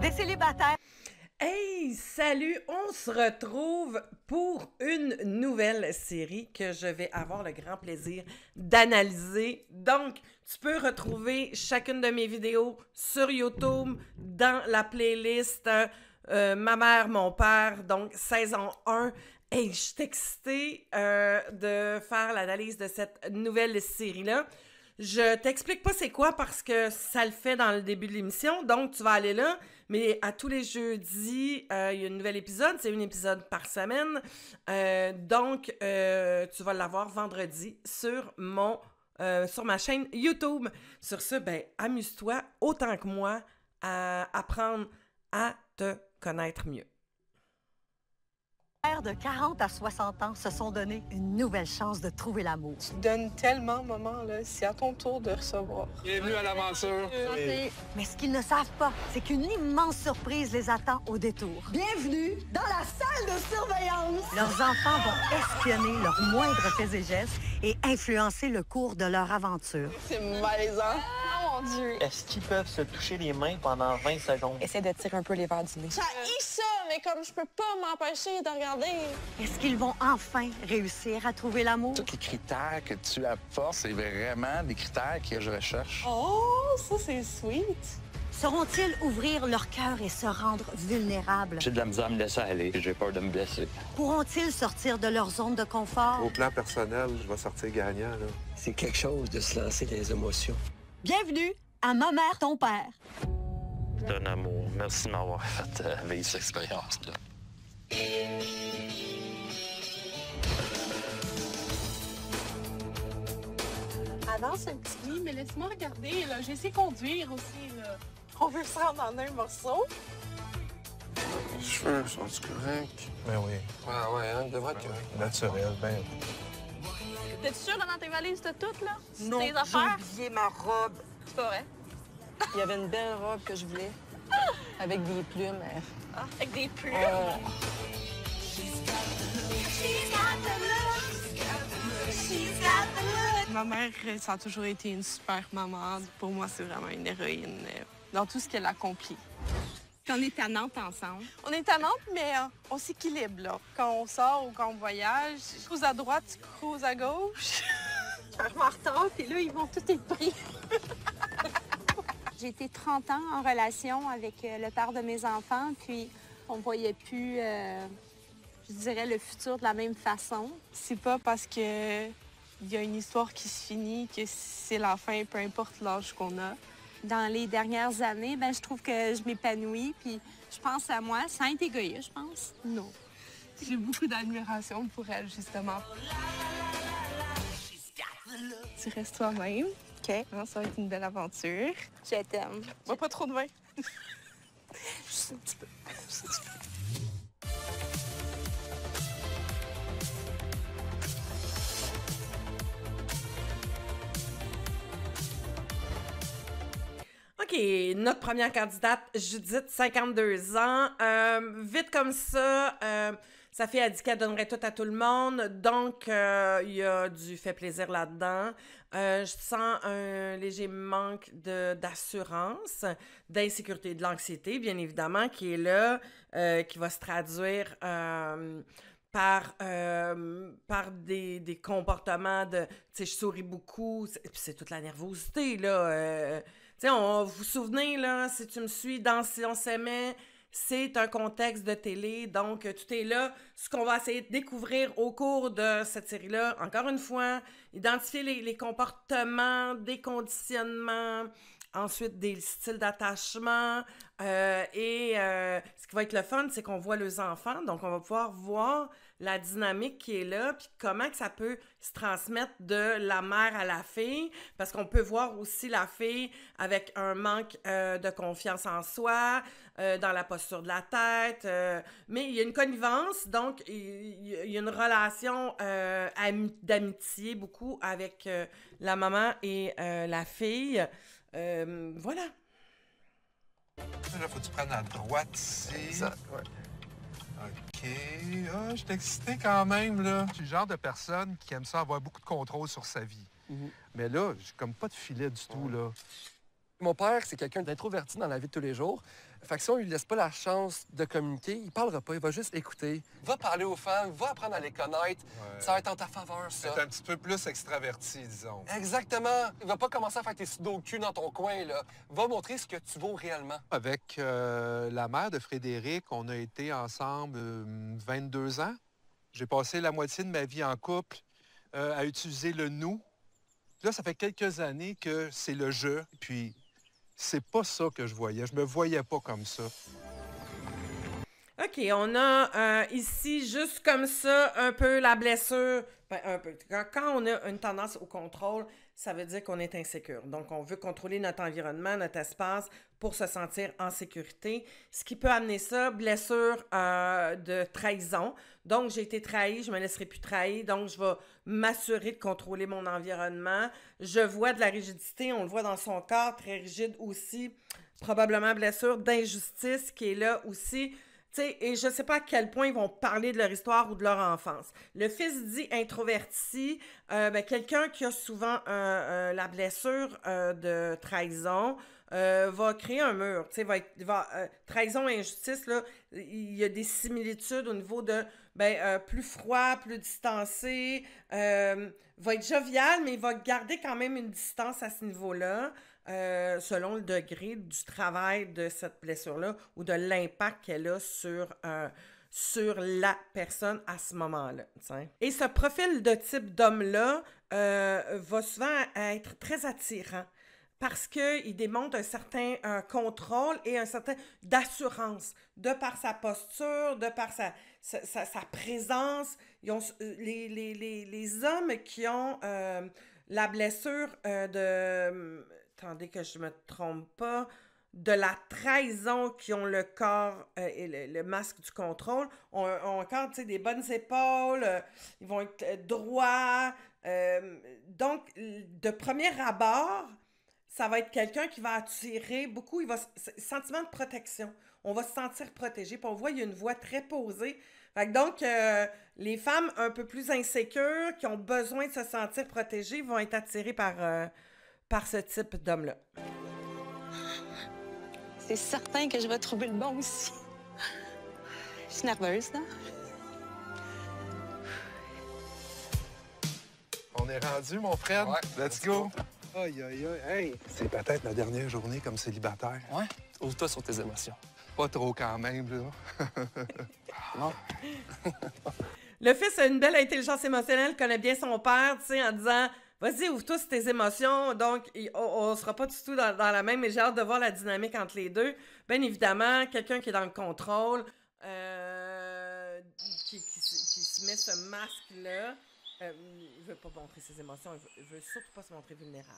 Des célibataires. Hey, salut! On se retrouve pour une nouvelle série que je vais avoir le grand plaisir d'analyser. Donc, tu peux retrouver chacune de mes vidéos sur YouTube dans la playlist Ma mère, mon père, donc saison 1. Hey, je suis excitée de faire l'analyse de cette nouvelle série-là. Je t'explique pas c'est quoi parce que ça le fait dans le début de l'émission, donc tu vas aller là. Mais à tous les jeudis, il y a un nouvel épisode. C'est un épisode par semaine. Donc, tu vas l'avoir vendredi sur ma chaîne YouTube. Sur ce, ben, amuse-toi autant que moi à apprendre à te connaître mieux. De 40 à 60 ans se sont donné une nouvelle chance de trouver l'amour. Tu donnes tellement, maman, là. C'est à ton tour de recevoir. Bienvenue à l'aventure. Mais ce qu'ils ne savent pas, c'est qu'une immense surprise les attend au détour. Bienvenue dans la salle de surveillance! Leurs enfants vont espionner leurs moindres faits et gestes et influencer le cours de leur aventure. C'est malaisant. Oh mon Dieu. Est-ce qu'ils peuvent se toucher les mains pendant 20 secondes? Essaie de tirer un peu les verres du nez. Ça ça, mais comme je peux pas m'empêcher de regarder. Est-ce qu'ils vont enfin réussir à trouver l'amour? Tous les critères que tu apportes, c'est vraiment des critères que je recherche. Oh, ça, c'est sweet. Sauront-ils ouvrir leur cœur et se rendre vulnérables? J'ai de la misère à me laisser aller. J'ai peur de me blesser. Pourront-ils sortir de leur zone de confort? Au plan personnel, je vais sortir gagnant, là. C'est quelque chose de se lancer dans les émotions. Bienvenue à Ma mère, ton père. D'un amour. Merci de m'avoir fait vivre cette expérience-là. Avance un petit peu, mais laisse-moi regarder, là. Je sais conduire aussi, là. On veut se rendre en un morceau. Les cheveux sont-tu corrects? Ben oui. Ouais, hein, devrait être correct. Naturel, ben. T'es-tu sûre dans tes valises de toutes, là? Non, Tes j'ai affaires? oublié ma robe. C'est pas vrai. Il y avait une belle robe que je voulais, avec des plumes. Avec des plumes. Ma mère, ça a toujours été une super maman. Pour moi, c'est vraiment une héroïne dans tout ce qu'elle accomplit. On est à Nantes ensemble. On est à Nantes, mais on s'équilibre, là. Quand on sort ou quand on voyage, je cruise à droite, tu cruises à gauche. Je suis en retard, puis là, ils vont tout être pris. J'ai été 30 ans en relation avec le père de mes enfants, puis on voyait plus, je dirais, le futur de la même façon. C'est pas parce que il y a une histoire qui se finit que c'est la fin, peu importe l'âge qu'on a. Dans les dernières années, ben, je trouve que je m'épanouis, puis je pense à moi sans être égoïste, je pense. Non. J'ai beaucoup d'admiration pour elle, justement. Tu restes toi-même. OK. Hein, ça va être une belle aventure. Je t'aime. Bois pas trop de vin. Juste un petit peu. OK, notre première candidate, Judith, 52 ans. Vite comme ça, sa fille a dit qu'elle donnerait tout à tout le monde. Donc, il y a du fait plaisir là-dedans. Je sens un léger manque d'assurance, d'insécurité, de l'anxiété, bien évidemment, qui est là, qui va se traduire par des comportements de... Tu sais, je souris beaucoup, puis c'est toute la nervosité, là. Tu sais, vous vous souvenez, là, si tu me suis dans Si on s'aimait, c'est un contexte de télé, donc tout est là. Ce qu'on va essayer de découvrir au cours de cette série-là, encore une fois, identifier les comportements, des conditionnements, ensuite des styles d'attachement, ce qui va être le fun, c'est qu'on voit les enfants, donc on va pouvoir voir la dynamique qui est là, puis comment que ça peut se transmettre de la mère à la fille, parce qu'on peut voir aussi la fille avec un manque de confiance en soi, dans la posture de la tête, mais il y a une connivence, donc il y a une relation d'amitié beaucoup avec la maman et la fille. Voilà. Là, faut que tu prennes à droite ici. Ça, ouais. OK. Ah, je suis excité quand même, là. Je suis le genre de personne qui aime ça avoir beaucoup de contrôle sur sa vie. Mais là, j'ai comme pas de filet du tout, là. Mon père, c'est quelqu'un d'introverti dans la vie de tous les jours. Fait que si on lui laisse pas la chance de communiquer, il parlera pas, il va juste écouter. Va parler aux femmes, va apprendre à les connaître. Ouais. Ça va être en ta faveur, ça. C'est un petit peu plus extraverti, disons. Exactement. Il va pas commencer à faire tes sudoku dans ton coin, là. Va montrer ce que tu vaux réellement. Avec la mère de Frédéric, on a été ensemble 22 ans. J'ai passé la moitié de ma vie en couple à utiliser le « nous ». Là, ça fait quelques années que c'est le « je », puis c'est pas ça que je voyais. Je me voyais pas comme ça. OK, on a ici, juste comme ça, un peu la blessure. Ben, un peu. Quand on a une tendance au contrôle, ça veut dire qu'on est insécure. Donc, on veut contrôler notre environnement, notre espace pour se sentir en sécurité. Ce qui peut amener ça, blessure de trahison. Donc, j'ai été trahi, je me laisserai plus trahir. Donc, je vais m'assurer de contrôler mon environnement. Je vois de la rigidité, on le voit dans son corps, très rigide aussi. Probablement blessure d'injustice qui est là aussi. T'sais, et je ne sais pas à quel point ils vont parler de leur histoire ou de leur enfance. Le fils dit introverti, quelqu'un qui a souvent la blessure de trahison va créer un mur. Trahison et injustice, là, il y a des similitudes au niveau de plus froid, plus distancé, va être jovial, mais il va garder quand même une distance à ce niveau-là. Selon le degré du travail de cette blessure-là ou de l'impact qu'elle a sur la personne à ce moment-là. T'sais. Et ce profil de type d'homme-là va souvent être très attirant parce qu'il démontre un certain contrôle et un certain d'assurance de par sa posture, de par sa présence. Ils ont, les hommes qui ont la blessure de... Attendez que je me trompe pas, de la trahison qui ont le corps et le masque du contrôle, ont encore des bonnes épaules, ils vont être droits. Donc, de premier abord, ça va être quelqu'un qui va attirer beaucoup, sentiment de protection. On va se sentir protégé, puis on voit, il y a une voix très posée. Fait que donc, les femmes un peu plus insécures, qui ont besoin de se sentir protégées, vont être attirées par ce type d'homme-là. C'est certain que je vais trouver le bon aussi. Je suis nerveuse, là. On est rendu, mon frère. Ouais, let's go. Aïe, aïe, aïe. Hey, c'est peut-être ma dernière journée comme célibataire. Ouais? Ouvre-toi sur tes émotions. Pas trop quand même, là. Non. Le fils a une belle intelligence émotionnelle, connaît bien son père, tu sais, en disant... Vas-y, ouvre-toi sur tes émotions. Donc, on ne sera pas du tout dans la même, mais j'ai hâte de voir la dynamique entre les deux. Bien évidemment, quelqu'un qui est dans le contrôle, qui se met ce masque-là, il ne veut pas montrer ses émotions, il veut surtout pas se montrer vulnérable.